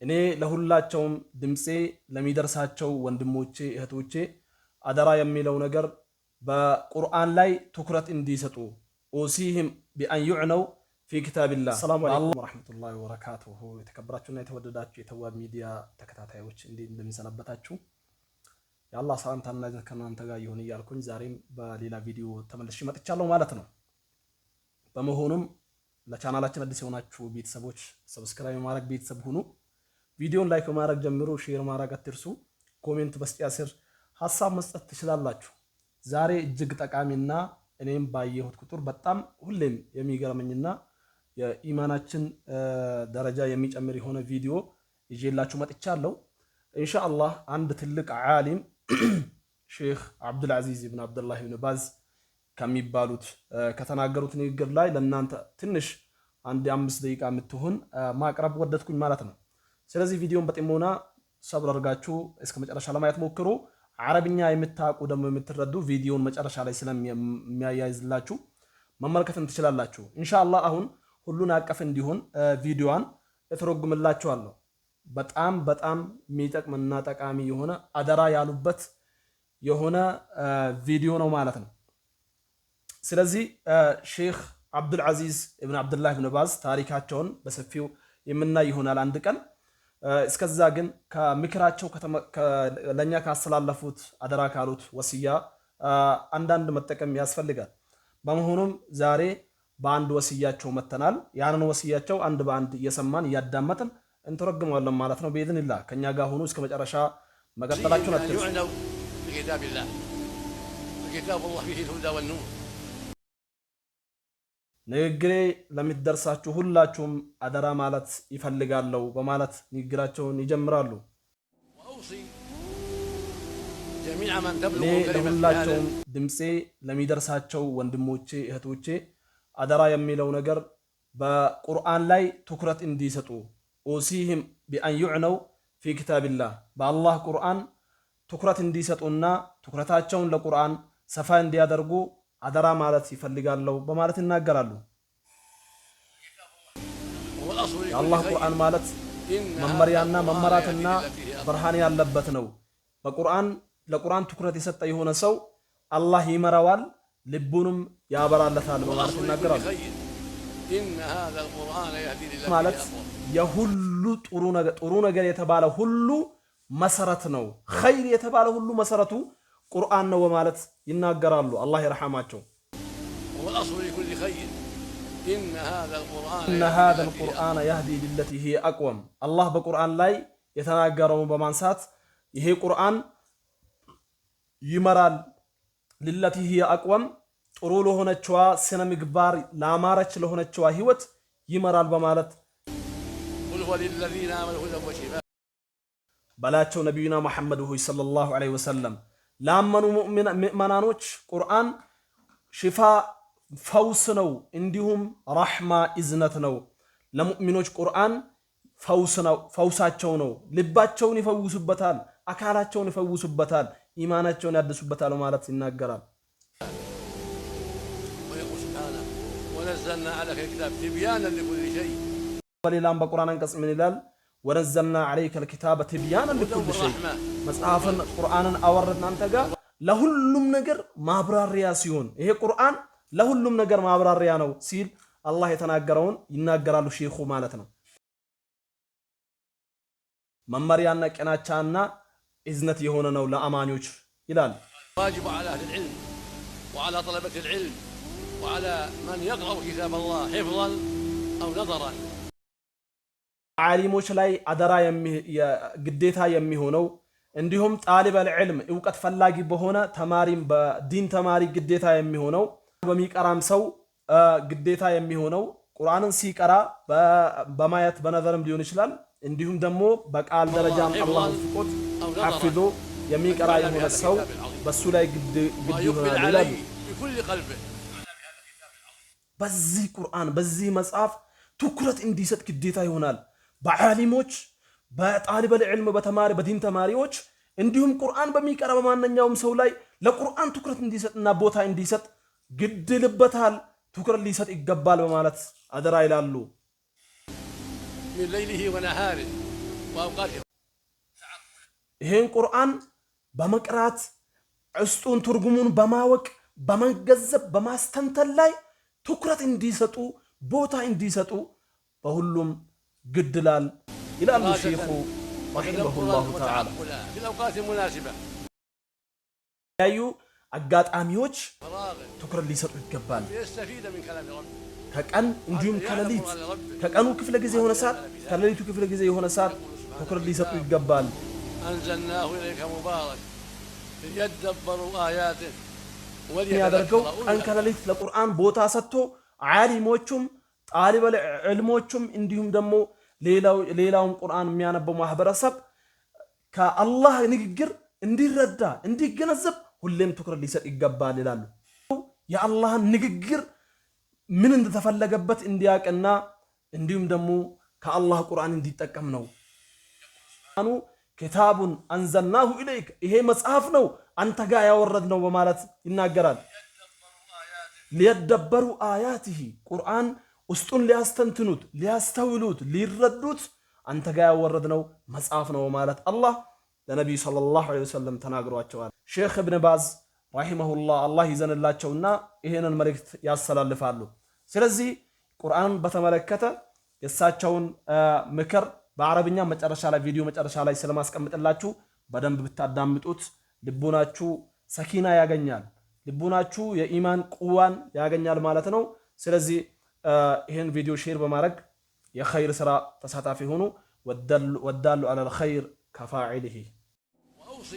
እኔ ለሁላቸውም ድምጼ ለሚደርሳቸው ወንድሞቼ እህቶቼ አደራ የሚለው ነገር በቁርአን ላይ ትኩረት እንዲሰጡ ኡሲህም ቢአን ዩዕነው ፊ ኪታቢላህ። ሰላሙ አለይኩም ወራህመቱላሂ ወበረካቱሁ። የተከበራችሁና የተወደዳችሁ የተዋብ ሚዲያ ተከታታዮች እንዴት እንደምንሰነበታችሁ የአላህ ሰላምታና እዝነት ከእናንተ ጋር ይሁን እያልኩኝ ዛሬም በሌላ ቪዲዮ ተመልሼ መጥቻለሁ ማለት ነው። በመሆኑም ለቻናላችን አዲስ የሆናችሁ ቤተሰቦች ሰብስክራይብ ማድረግ ቤተሰብ ሁኑ። ቪዲዮን ላይክ በማድረግ ጀምሮ ሼር ማድረግ አትርሱ። ኮሜንት በስጢያ ስር ሐሳብ መስጠት ትችላላችሁ። ዛሬ እጅግ ጠቃሚና እኔም ባየሁት ቁጥር በጣም ሁሌም የሚገርመኝና የኢማናችን ደረጃ የሚጨምር የሆነ ቪዲዮ ይዤላችሁ መጥቻለሁ። ኢንሻአላህ አንድ ትልቅ ዓሊም ሼክ አብዱልዓዚዝ ኢብኑ አብዱላህ ኢብኑ ባዝ ከሚባሉት ከተናገሩት ንግግር ላይ ለእናንተ ትንሽ አንድ 5 ደቂቃ የምትሆን ማቅረብ ወደድኩኝ ማለት ነው። ስለዚህ ቪዲዮን በጥሞና ሰብር አድርጋችሁ እስከ መጨረሻ ለማየት ሞክሩ። አረብኛ የምታውቁ ደግሞ የምትረዱ ቪዲዮን መጨረሻ ላይ ስለሚያያይዝላችሁ መመልከትን ትችላላችሁ። ኢንሻአላህ አሁን ሁሉን አቀፍ እንዲሆን ቪዲዮዋን እተረጉምላችኋለሁ። በጣም የሚጠቅምና ጠቃሚ የሆነ አደራ ያሉበት የሆነ ቪዲዮ ነው ማለት ነው። ስለዚህ ሼክ አብዱልዓዚዝ ኢብኑ አብዱላህ ኢብኑ ባዝ ታሪካቸውን በሰፊው የምናይ ይሆናል አንድ ቀን። እስከዛ ግን ከምክራቸው ለኛ ካስተላለፉት አደራ ካሉት ወሲያ አንዳንድ መጠቀም ያስፈልጋል። በመሆኑም ዛሬ በአንድ ወሲያቸው መተናል። ያንን ወሲያቸው አንድ በአንድ እየሰማን እያዳመጥን እንተረጉመዋለን ማለት ነው። በኢዝኒላህ ከኛ ጋር ሆኑ እስከ መጨረሻ መቀጠላችሁን አትርሱ። ንግግሬ ለሚደርሳችሁ ሁላችሁም አደራ ማለት ይፈልጋለሁ በማለት ንግግራቸውን ይጀምራሉ። እኔ ለሁላቸውም ድምጼ ለሚደርሳቸው ወንድሞቼ እህቶቼ አደራ የሚለው ነገር በቁርአን ላይ ትኩረት እንዲሰጡ ኡሲህም ቢአን ዩዕነው ፊ ኪታቢላህ በአላህ ቁርአን ትኩረት እንዲሰጡና ትኩረታቸውን ለቁርአን ሰፋ እንዲያደርጉ አደራ ማለት ይፈልጋለሁ በማለት ይናገራሉ። የአላህ ቁርአን ማለት መመሪያና መመራትና ብርሃን ያለበት ነው። ለቁርአን ትኩረት የሰጠ የሆነ ሰው አላህ ይመራዋል፣ ልቡንም ያበራለታል በማለት ይናገራሉ። ማለት የሁሉ ጥሩ ነገር የተባለ ሁሉ መሰረት ነው። ኸይር የተባለ ሁሉ መሰረቱ ቁርአን ነው በማለት ይናገራሉ። አላህ ይርሐማቸው። ኢነ ሃዘል ቁርአነ የህዲ ሊለቲ ሂየ አቅወም። አላህ በቁርአን ላይ የተናገረውን በማንሳት ይሄ ቁርአን ይመራል፣ ሊለቲ ሂየ አቅወም ጥሩ ለሆነችዋ ስነ ምግባር ላማረች ለሆነችዋ ህይወት ይመራል በማለት በላቸው ነቢዩና መሐመድ ሆይ ሰለላሁ ዐለይሂ ወሰለም ላመኑ ምእመናኖች ቁርአን ሽፋ ፈውስ ነው፣ እንዲሁም ረሕማ እዝነት ነው። ለሙእሚኖች ቁርአን ፈውሳቸው ነው። ልባቸውን ይፈውሱበታል፣ አካላቸውን ይፈውሱበታል፣ ኢማናቸውን ያድሱበታል ማለት ይናገራል። በሌላም በቁርአን አንቀጽ ምን ይላል? ወነዘልና ዐለይከ ልኪታበ ትብያነን ሊኩሊ ሸይ መጽሐፍን ቁርአንን አወረድን አንተ ጋር ለሁሉም ነገር ማብራሪያ ሲሆን ይሄ ቁርአን ለሁሉም ነገር ማብራሪያ ነው ሲል አላህ የተናገረውን ይናገራሉ ሼኹ ማለት ነው። መመሪያና ቀናቻና እዝነት የሆነ ነው ለአማኞች ይላል። ዋጅብ ዐላ አህሊል ዒልም ወዐላ ጠለበቲል ዒልም ወዐላ መን የቅረኡ ኪታበላህ ሒፍዘን አው ነዘረን ዓሊሞች ላይ አደራ ግዴታ የሚሆነው እንዲሁም ጣሊበል ዒልም እውቀት ፈላጊ በሆነ ተማሪም በዲን ተማሪ ግዴታ የሚሆነው በሚቀራም ሰው ግዴታ የሚሆነው ቁርአንን ሲቀራ በማየት በነዘርም ሊሆን ይችላል። እንዲሁም ደግሞ በቃል ደረጃም አላህ ፍቆት ሐፍዞ የሚቀራ የሆነ ሰው በሱ ላይ ግድ ይሆናል ይላሉ። በዚህ ቁርአን በዚህ መጽሐፍ ትኩረት እንዲሰጥ ግዴታ ይሆናል። በዓሊሞች በጣሊበል ዒልም በተማሪ በዲን ተማሪዎች እንዲሁም ቁርአን በሚቀራ በማንኛውም ሰው ላይ ለቁርአን ትኩረት እንዲሰጥና ቦታ እንዲሰጥ ግድ ልበታል፣ ትኩረት ሊሰጥ ይገባል በማለት አደራ ይላሉ። ሚን ለይሊሂ ወነሃሪ ይሄን ቁርአን በመቅራት ውስጡን ትርጉሙን በማወቅ በመገንዘብ በማስተንተን ላይ ትኩረት እንዲሰጡ ቦታ እንዲሰጡ በሁሉም ግድላል ይላሉ ሼኹ ረሂመሁላሁ ተዓላ። ያዩ አጋጣሚዎች ትኩረት ሊሰጡ ይገባል። ከቀን እንዲሁም ከሌሊት ከቀኑ ክፍለ ጊዜ የሆነ ሰዓት ከሌሊቱ ክፍለ ጊዜ የሆነ ሰዓት ትኩረት ሊሰጡ ይገባል። አንዘልናሁ ኢለይከ ሙባረክ ሊየደበሩ አያቲህ ያደርገው ቀን ከሌሊት ለቁርአን ቦታ ሰጥቶ ዓሊሞቹም ጣሊበል ዕልሞቹም እንዲሁም ደግሞ ሌላውም ቁርአን የሚያነበው ማህበረሰብ ከአላህ ንግግር እንዲረዳ እንዲገነዘብ ሁሌም ትኩረት ሊሰጥ ይገባል ይላሉ። የአላህን ንግግር ምን እንደተፈለገበት እንዲያቅና እንዲሁም ደግሞ ከአላህ ቁርአን እንዲጠቀም ነው። ኪታቡን አንዘልናሁ ኢለይከ ይሄ መጽሐፍ ነው አንተ ጋር ያወረድነው በማለት ይናገራል። ሊየደበሩ አያቲሂ ቁርአን ውስጡን ሊያስተንትኑት ሊያስተውሉት ሊረዱት አንተ ጋር ያወረድነው መጽሐፍ ነው በማለት አላህ ለነቢዩ ሰለላሁ ዐለይሂ ወሰለም ተናግሯቸዋል። ሼኽ እብን ባዝ ረሂመሁላህ አላህ ይዘንላቸውና ይሄንን መልእክት ያስተላልፋሉ። ስለዚህ ቁርአንን በተመለከተ የእሳቸውን ምክር በአረብኛ መጨረሻ ላይ ቪዲዮ መጨረሻ ላይ ስለማስቀምጥላችሁ በደንብ ብታዳምጡት ልቡናችሁ ሰኪና ያገኛል፣ ልቡናችሁ የኢማን ቁዋን ያገኛል ማለት ነው። ስለዚህ ይህን ቪዲዮ ሼር በማድረግ የኸይር ስራ ተሳታፊ ሆኑ። ወዳሉ ዐለል ኸይር ከፋዒሊሂ ወአውሲ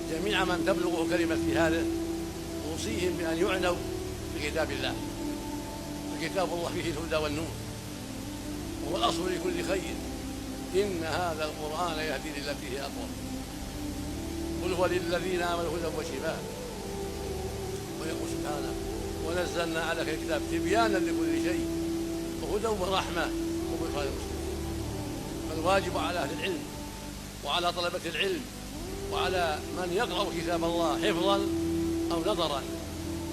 ጀሚዐ መን ተብሉጉሁ ከሊመቲ ሃዚሂ أوصيهم بأن يعنوا بكتاب الله فكتاب الله فيه الهدى والنور هو الأصل لكل خير إن هذا القرآن يهدي للتي هي أقوم قل هو للذين آمنوا هدى وشفاء ويقول سبحانه ونزلنا عليك الكتاب تبيانا لكل شيء وهدى ورحمة وبشرى للمسلمين فالواجب على أهل العلم وعلى طلبة العلم وعلى من يقرأ كتاب الله حفظا أو نظرا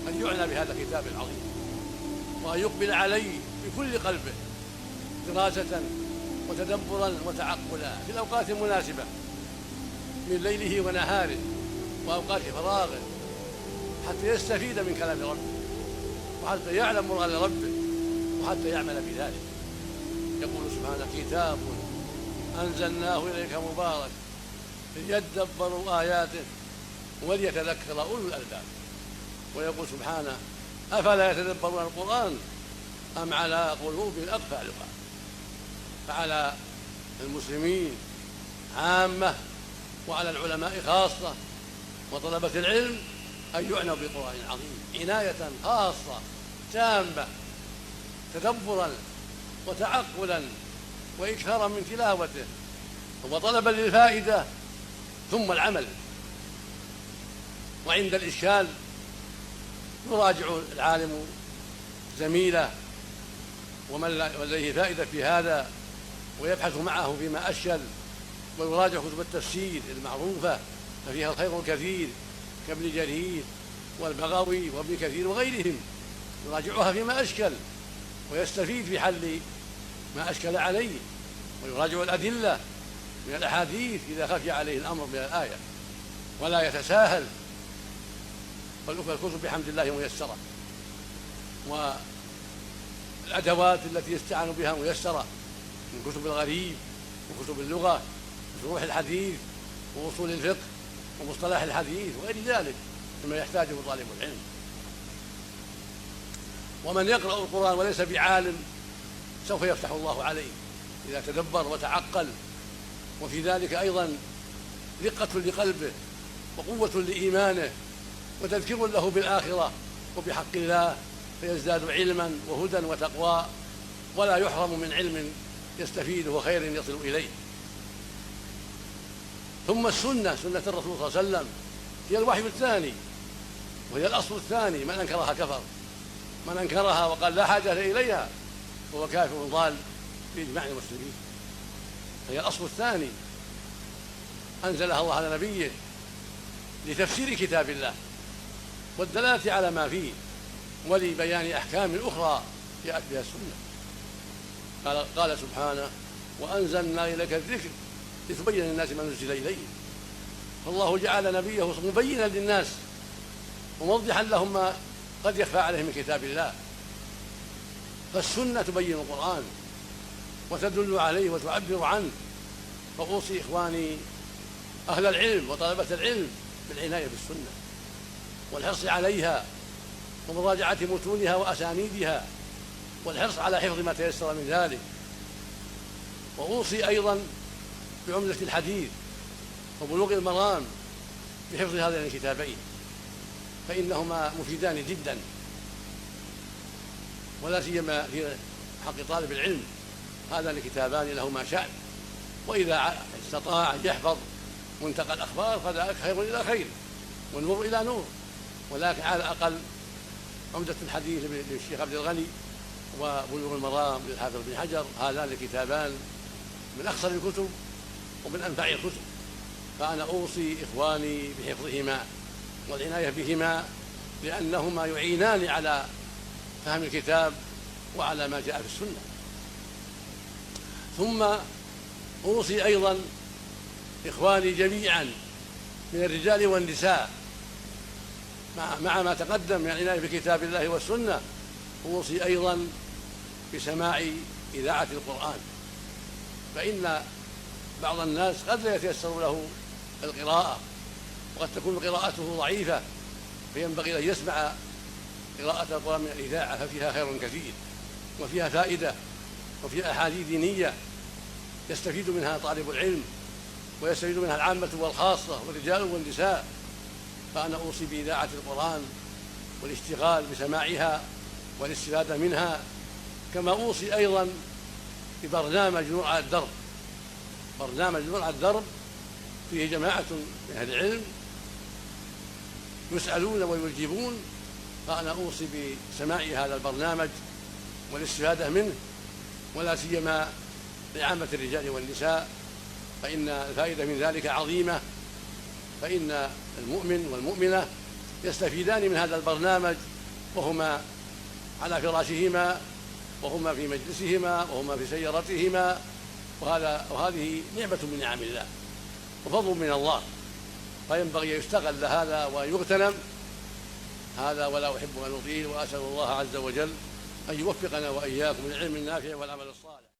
أن يعنى بهذا الكتاب العظيم وأن يقبل عليه بكل قلبه دراسة وتدبرا وتعقلا في الأوقات المناسبة من ليله ونهاره وأوقات فراغه حتى يستفيد من كلام ربه وحتى يعلم مراد ربه وحتى يعمل بذلك. يقول سبحانه كتاب أنزلناه إليك مبارك ليدبروا آياته وليتذكر أولو الألباب. ويقول سبحانه أفلا يتدبرون القرآن أم على قلوب أقفالها. فعلى المسلمين عامة وعلى العلماء خاصة وطلبة العلم أن يعنوا بالقرآن العظيم عناية خاصة تامة تدبرا وتعقلا وإكثارا من تلاوته وطلبا للفائدة ثم العمل. وعند الإشكال يراجع العالم زميله ومن لديه فائدة في هذا ويبحث معه فيما أشكل ويراجع كتب التفسير المعروفة ففيها الخير الكثير كابن جرير والبغوي وابن كثير وغيرهم يراجعها فيما أشكل ويستفيد في حل ما أشكل عليه ويراجع الأدلة من الأحاديث إذا خفي عليه الأمر من الآية ولا يتساهل. والكتب بحمد الله ميسرة والأدوات التي يستعان بها ميسرة من كتب الغريب وكتب اللغة وشروح الحديث وأصول الفقه ومصطلح الحديث وغير ذلك مما يحتاجه طالب العلم. ومن يقرأ القرآن وليس بعالم سوف يفتح الله عليه إذا تدبر وتعقل وفي ذلك أيضا رقة لقلبه وقوة لإيمانه وتذكير له بالآخرة وبحق الله فيزداد علما وهدى وتقوى ولا يحرم من علم يستفيد وخير يصل إليه. ثم السنة سنة الرسول صلى الله عليه وسلم هي الوحي الثاني وهي الأصل الثاني من أنكرها كفر من أنكرها وقال لا حاجة إليها وهو كافر ضال بإجماع المسلمين. هي الأصل الثاني أنزلها الله على نبيه لتفسير كتاب الله والدلالة على ما فيه ولبيان أحكام أخرى جاءت بها السنة. قال سبحانه وأنزلنا إليك الذكر لتبين للناس ما نزل إليه. فالله جعل نبيه مبينا للناس وموضحا لهم ما قد يخفى عليهم من كتاب الله. فالسنة تبين القرآن وتدل عليه وتعبر عنه. فأوصي إخواني أهل العلم وطلبة العلم بالعناية بالسنة والحرص عليها ومراجعة متونها وأسانيدها والحرص على حفظ ما تيسر من ذلك. وأوصي أيضا بعمدة الحديث وبلوغ المرام بحفظ هذين الكتابين، فإنهما مفيدان جدا، ولا سيما في حق طالب العلم. هذان الكتابان لهما شأن، وإذا استطاع أن يحفظ منتقى الأخبار فذلك خير إلى خير والنور إلى نور. ولكن على الأقل عمدة الحديث للشيخ عبد الغني وبلوغ المرام للحافظ بن حجر، هذان الكتابان من أخصر الكتب ومن أنفع الكتب. فأنا أوصي إخواني بحفظهما والعناية بهما، لأنهما يعينان على فهم الكتاب وعلى ما جاء في السنة. ثم أوصي أيضا إخواني جميعا من الرجال والنساء مع ما تقدم من العناية بكتاب الله والسنة، أوصي أيضا بسماع إذاعة القرآن، فإن بعض الناس قد لا يتيسر له القراءة وقد تكون قراءته ضعيفة، فينبغي أن يسمع قراءة القرآن من الإذاعة، ففيها خير كثير وفيها فائدة وفيها أحاديث دينية يستفيد منها طالب العلم ويستفيد منها العامة والخاصة والرجال والنساء. فأنا أوصي بإذاعة القرآن والاشتغال بسماعها والاستفادة منها، كما أوصي أيضا ببرنامج نور على الدرب. برنامج نور على الدرب فيه جماعة من أهل العلم يسألون ويجيبون، فأنا أوصي بسماع هذا البرنامج والاستفادة منه، ولا سيما لعامة الرجال والنساء، فإن الفائدة من ذلك عظيمة. فإن المؤمن والمؤمنة يستفيدان من هذا البرنامج وهما على فراشهما وهما في مجلسهما وهما في سيارتهما، وهذه نعمة من نعم الله وفضل من الله، فينبغي يستغل هذا ويغتنم هذا. ولا أحب أن أطيل، وأسأل الله عز وجل أن يوفقنا وإياكم للعلم النافع والعمل الصالح.